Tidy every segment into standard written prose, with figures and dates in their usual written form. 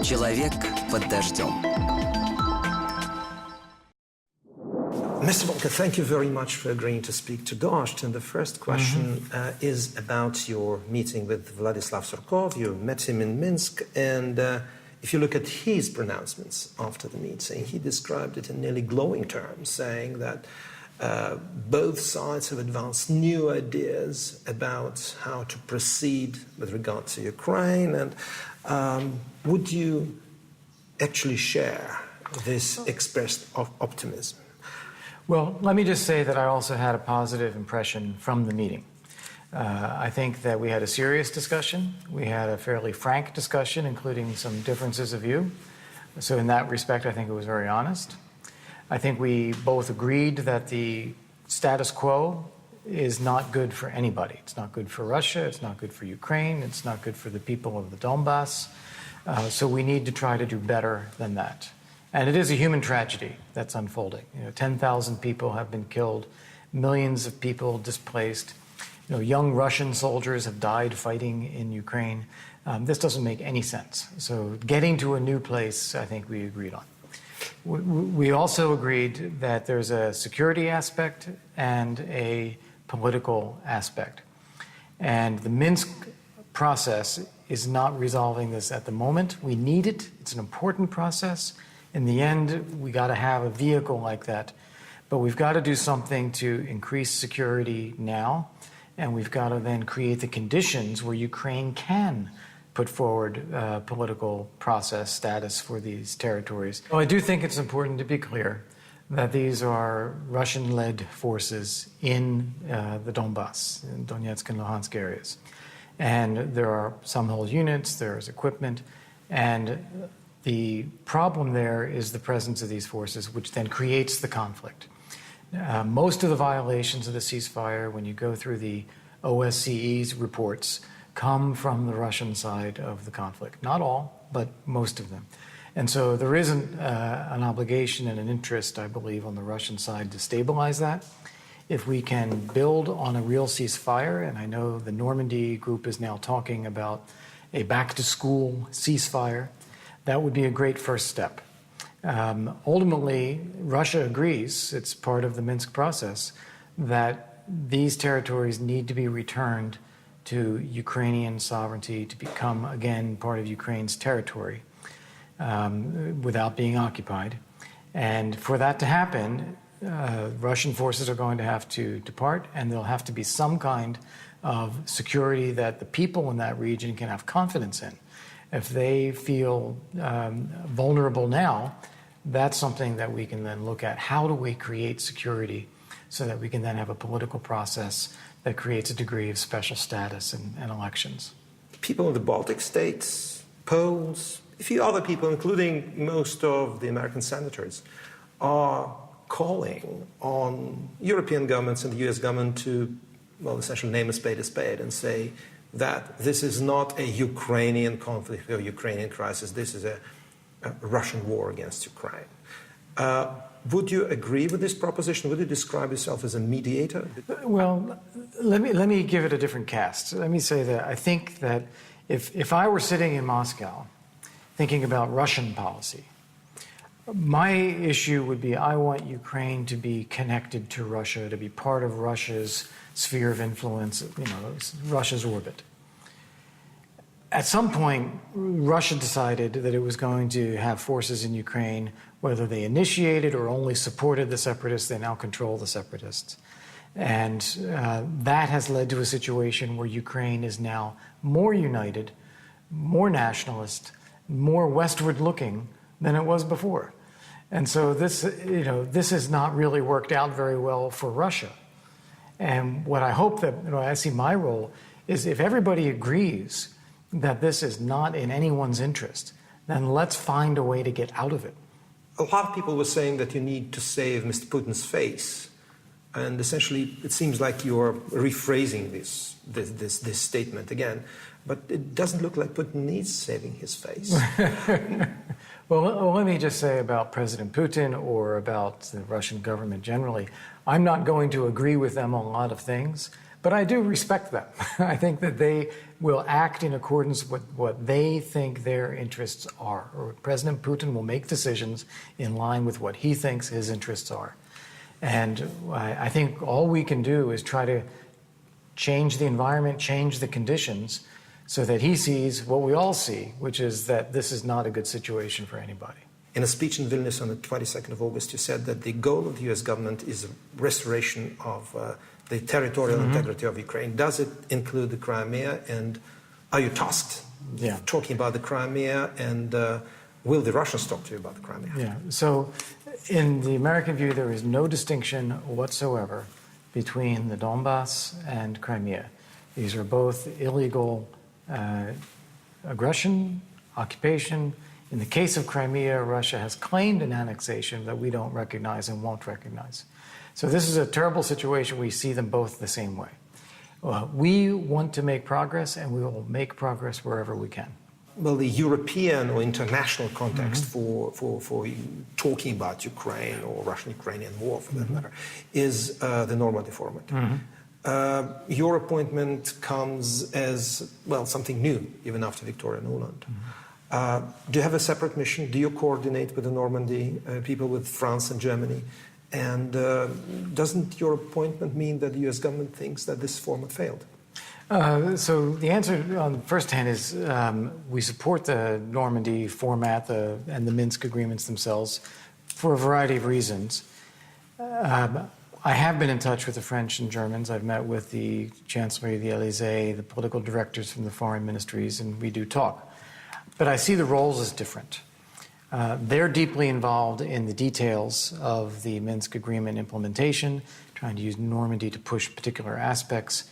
Человек под дождем. Mr. Volker, thank you very much for agreeing to speak to Dozhd. And the first question is about your meeting with Vladislav Surkov. You met him in Minsk, and if you look at his pronouncements after the meeting, he described it in nearly glowing terms, saying that both sides have advanced new ideas about how to proceed with regard to Ukraine. And would you actually share this expressed optimism? Well, let me just say that I also had a positive impression from the meeting. I think that we had a serious discussion. We had a fairly frank discussion, including some differences of view. So in that respect, I think it was very honest. I think we both agreed that the status quo is not good for anybody. It's not good for Russia. It's not good for Ukraine. It's not good for the people of the Donbass. So we need to try to do better than that. And it is a human tragedy that's unfolding. 10,000 people have been killed, millions of people displaced. Young Russian soldiers have died fighting in Ukraine. This doesn't make any sense. So getting to a new place, I think we agreed on. We also agreed that there's a security aspect and a political aspect. And the Minsk process is not resolving this at the moment. We need it. It's an important process. In the end, we got to have a vehicle like that. But we've got to do something to increase security now. And we've got to then create the conditions where Ukraine can put forward political process status for these territories. Well, I do think it's important to be clear that these are Russian-led forces in the Donbass, in Donetsk and Luhansk areas. And there are some whole units, there's equipment, and the problem there is the presence of these forces, which then creates the conflict. Most of the violations of the ceasefire, when you go through the OSCE's reports, come from the Russian side of the conflict. Not all, but most of them. And so there isn't an obligation and an interest, I believe, on the Russian side to stabilize that. If we can build on a real ceasefire, and I know the Normandy Group is now talking about a back-to-school ceasefire, that would be a great first step. Ultimately, Russia agrees, it's part of the Minsk process, that these territories need to be returned to Ukrainian sovereignty to become, again, part of Ukraine's territory without being occupied. And for that to happen, Russian forces are going to have to depart, and there'll have to be some kind of security that the people in that region can have confidence in. If they feel vulnerable now, that's something that we can then look at. How do we create security so that we can then have a political process that creates a degree of special status and elections? People in the Baltic states, Poles, a few other people, including most of the American senators, are calling on European governments and the US government to, well, essentially name a spade and say that this is not a Ukrainian conflict or Ukrainian crisis. This is a Russian war against Ukraine. Would you agree with this proposition? Would you describe yourself as a mediator? Well, let me give it a different cast. Let me say that I think that if I were sitting in Moscow thinking about Russian policy, my issue would be I want Ukraine to be connected to Russia, to be part of Russia's sphere of influence, Russia's orbit. At some point, Russia decided that it was going to have forces in Ukraine, whether they initiated or only supported the separatists. They now control the separatists. And that has led to a situation where Ukraine is now more united, more nationalist, more westward looking than it was before. And so this has not really worked out very well for Russia. And what I hope that, I see my role is if everybody agrees that this is not in anyone's interest, then let's find a way to get out of it. A lot of people were saying that you need to save Mr. Putin's face. And essentially, it seems like you're rephrasing this statement again. But it doesn't look like Putin needs saving his face. Well, let me just say about President Putin or about the Russian government generally, I'm not going to agree with them on a lot of things, But I do respect them. I think that they will act in accordance with what they think their interests are. Or President Putin will make decisions in line with what he thinks his interests are. And I think all we can do is try to change the environment, change the conditions, so that he sees what we all see, which is that this is not a good situation for anybody. In a speech in Vilnius on the 22nd of August, you said that the goal of the U.S. government is restoration of the territorial integrity of Ukraine. Does it include the Crimea? And are you tasked talking about the Crimea? And will the Russians talk to you about the Crimea? Yeah. So in the American view, there is no distinction whatsoever between the Donbass and Crimea. These are both illegal aggression, occupation. In the case of Crimea, Russia has claimed an annexation that we don't recognize and won't recognize. So this is a terrible situation. We see them both the same way. We want to make progress, and we will make progress wherever we can. Well, the European or international context for talking about Ukraine or Russian-Ukrainian war, for that matter, is the Normandy format. Your appointment comes as, well, something new, even after Victoria Nuland. Do you have a separate mission? Do you coordinate with the Normandy people, with France and Germany? And doesn't your appointment mean that the U.S. government thinks that this format failed? So the answer on the first hand is we support the Normandy format and the Minsk agreements themselves for a variety of reasons. I have been in touch with the French and Germans. I've met with the Chancellor of the Élysée, the political directors from the foreign ministries, and we do talk. But I see the roles as different. They're deeply involved in the details of the Minsk agreement implementation, trying to use Normandy to push particular aspects.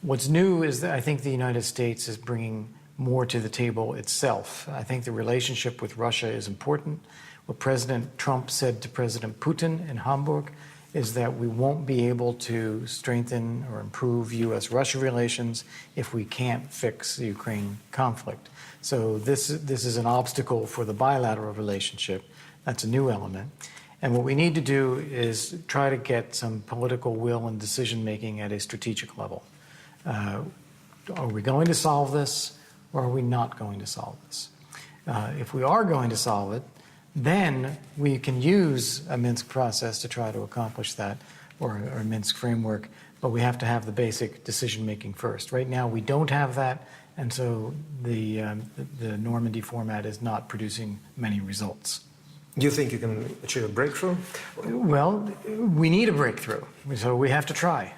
What's new is that I think the United States is bringing more to the table itself. I think the relationship with Russia is important. What President Trump said to President Putin in Hamburg is that we won't be able to strengthen or improve U.S.-Russia relations if we can't fix the Ukraine conflict. So this is an obstacle for the bilateral relationship. That's a new element. And what we need to do is try to get some political will and decision-making at a strategic level. Are we going to solve this, or are we not going to solve this? If we are going to solve it, then we can use a Minsk process to try to accomplish that, or a Minsk framework, but we have to have the basic decision-making first. Right now, we don't have that, and so the Normandy format is not producing many results. Do you think you can achieve a breakthrough? Well, we need a breakthrough, so we have to try.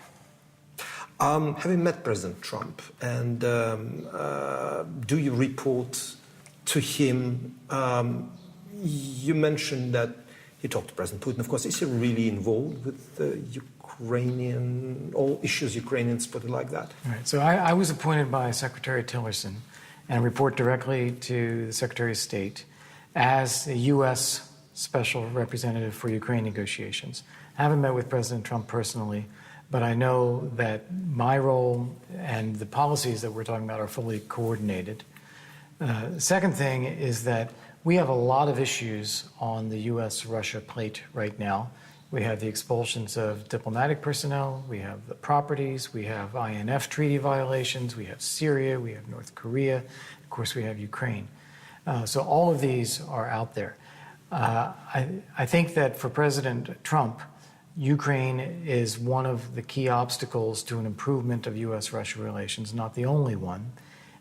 Having met President Trump, and do you report to him? You mentioned that he talked to President Putin. Of course, is he really involved with the all issues Ukrainians, put it like that? All right. So I was appointed by Secretary Tillerson and report directly to the Secretary of State as the U.S. Special Representative for Ukraine negotiations. I haven't met with President Trump personally, but I know that my role and the policies that we're talking about are fully coordinated. The second thing is that we have a lot of issues on the U.S.-Russia plate right now. We have the expulsions of diplomatic personnel, we have the properties, we have INF treaty violations, we have Syria, we have North Korea, of course we have Ukraine. So all of these are out there. I think that for President Trump, Ukraine is one of the key obstacles to an improvement of U.S.-Russia relations, not the only one.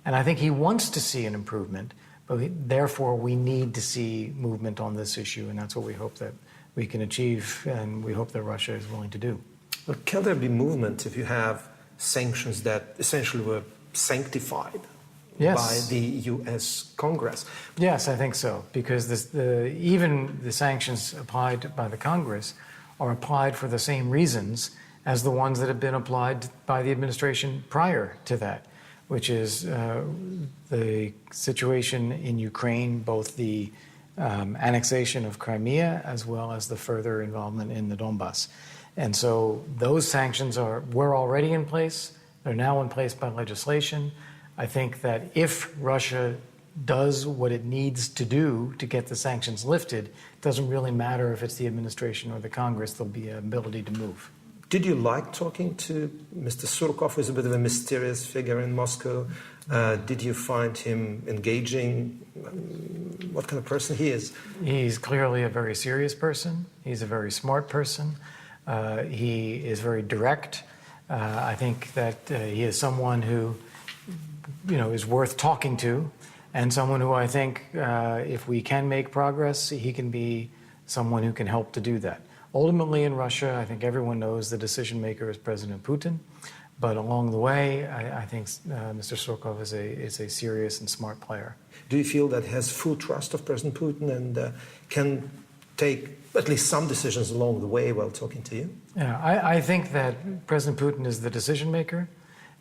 And I think he wants to see an improvement, but therefore we need to see movement on this issue, and that's what we hope that we can achieve, and we hope that Russia is willing to do. But can there be movement if you have sanctions that essentially were sanctified by the U.S. Congress? Yes, I think so, because even the sanctions applied by the Congress are applied for the same reasons as the ones that have been applied by the administration prior to that, which is the situation in Ukraine, both the annexation of Crimea as well as the further involvement in the Donbass. And so those sanctions were already in place. They're now in place by legislation. I think that if Russia does what it needs to do to get the sanctions lifted, it doesn't really matter if it's the administration or the Congress, there'll be an ability to move. Did you like talking to Mr. Surkov, who's a bit of a mysterious figure in Moscow? Did you find him engaging? What kind of person he is? He's clearly a very serious person. He's a very smart person. He is very direct. I think that he is someone who, is worth talking to, and someone who I think, if we can make progress, he can be someone who can help to do that. Ultimately, in Russia, I think everyone knows the decision maker is President Putin. But along the way, I think Mr. Surkov is a serious and smart player. Do you feel that he has full trust of President Putin and can take at least some decisions along the way while talking to you? Yeah, I think that President Putin is the decision maker,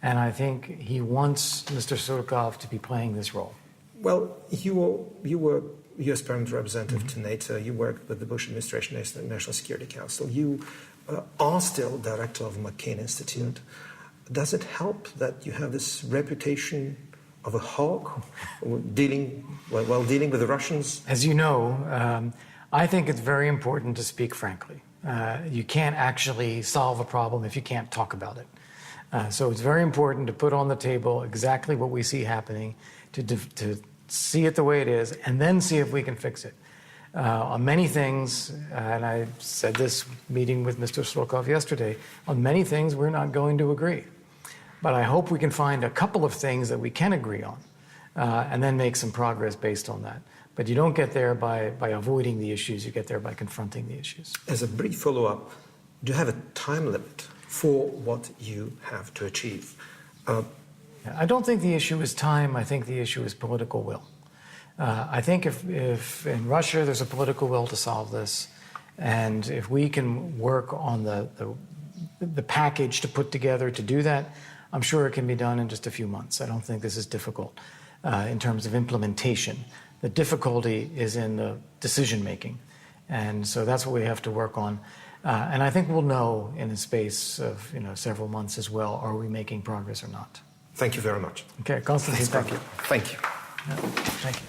and I think he wants Mr. Surkov to be playing this role. Well, you were U.S. Permanent Representative to NATO. You worked with the Bush administration National Security Council. You are still director of McCain Institute. Does it help that you have this reputation of a hawk while dealing with the Russians? As you know, I think it's very important to speak frankly. You can't actually solve a problem if you can't talk about it. So it's very important to put on the table exactly what we see happening, to see it the way it is, and then see if we can fix it. On many things, and I said this meeting with Mr. Surkov yesterday, on many things we're not going to agree. But I hope we can find a couple of things that we can agree on, and then make some progress based on that. But you don't get there by avoiding the issues, you get there by confronting the issues. As a brief follow-up, do you have a time limit for what you have to achieve? I don't think the issue is time, I think the issue is political will. I think if in Russia there's a political will to solve this, and if we can work on the package to put together to do that, I'm sure it can be done in just a few months. I don't think this is difficult in terms of implementation. The difficulty is in the decision-making. And so that's what we have to work on. And I think we'll know in the space of several months as well, are we making progress or not. Thank you very much. Okay, Konstantin, thank you. Thank you. Yeah, thank you.